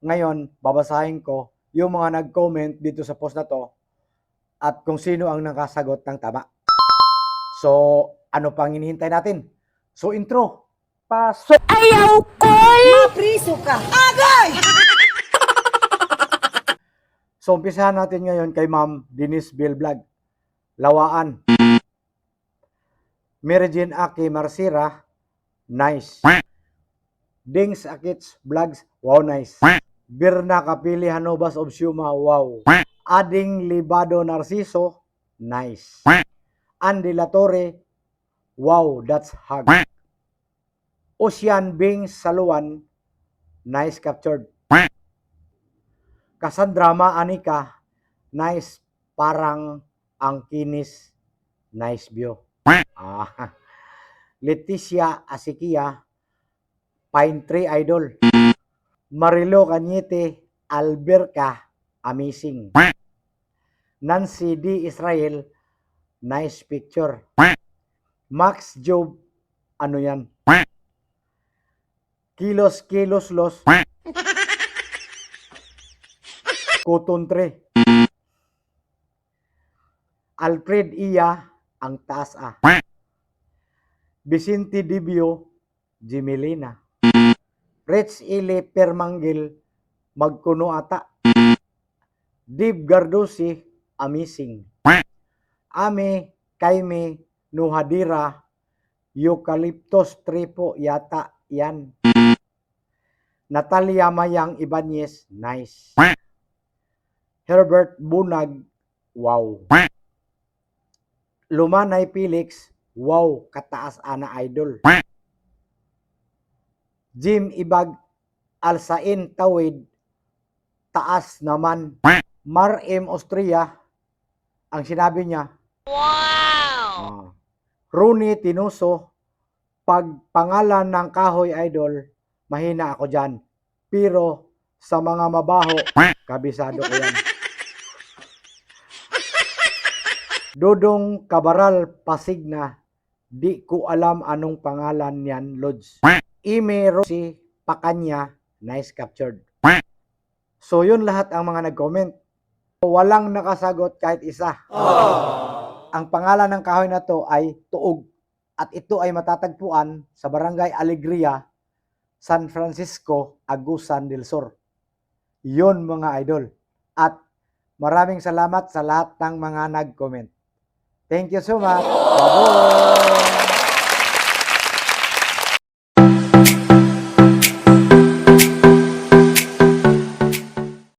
Ngayon, babasahin ko yung mga nag-comment dito sa post na to at kung sino ang nakasagot ng tama. So, ano pang hinihintay natin? So, intro. Pasok! Ayaw ko! Mapriso ka! Agay! So, umpisahan natin ngayon kay Ma'am Denise Bill Vlog. Lawaan. Mary Jane Aki Marcira, nice. Dings Akits Vlogs, wow, nice. Birna Kapili Hanobas of Siuma, wow. Ading Libado Narciso, nice. Andy Latore, wow, that's hug. Ocean Bing Saluan, nice captured. Cassandra Anika, nice, parang ang kinis, nice view. Leticia Asikia, Pine Tree Idol. Marilo Cañete, Alberca, amazing. Nancy D. Israel, nice picture. Max Job, ano yan? Kilos Los. Cotton Tree. Alfred Iya, ang taas ah. Vicente Dibio, Jimelina. Rich Ile Permanggil, magkuno ata. Dib Gardosi, amazing. Ame, Kaime, Nuhadira, Eucalyptus Trepo, yata yan. Natalia Mayang Ibanez, nice. Herbert Bunag, wow. Lumanay Felix, wow, kataas ana idol. Jim Ibag Alsain Tawid, taas naman. Mar M. Austria, ang sinabi niya, wow. Rooney Tinuso, pag pangalan ng kahoy idol, mahina ako dyan. Pero sa mga mabaho, kabisado ko yan. Dodong Kabaral Pasigna, di ko alam anong pangalan niyan, Lods. Ime Rosie Pakanya, nice captured. So yun lahat ang mga nag-comment. Walang nakasagot kahit isa. Ang pangalan ng kahoy na to ay tuog at ito ay matatagpuan sa Barangay Alegria, San Francisco, Agusan del Sur. Yun mga idol. At maraming salamat sa lahat ng mga nag-comment. Thank you so much. Bye-bye.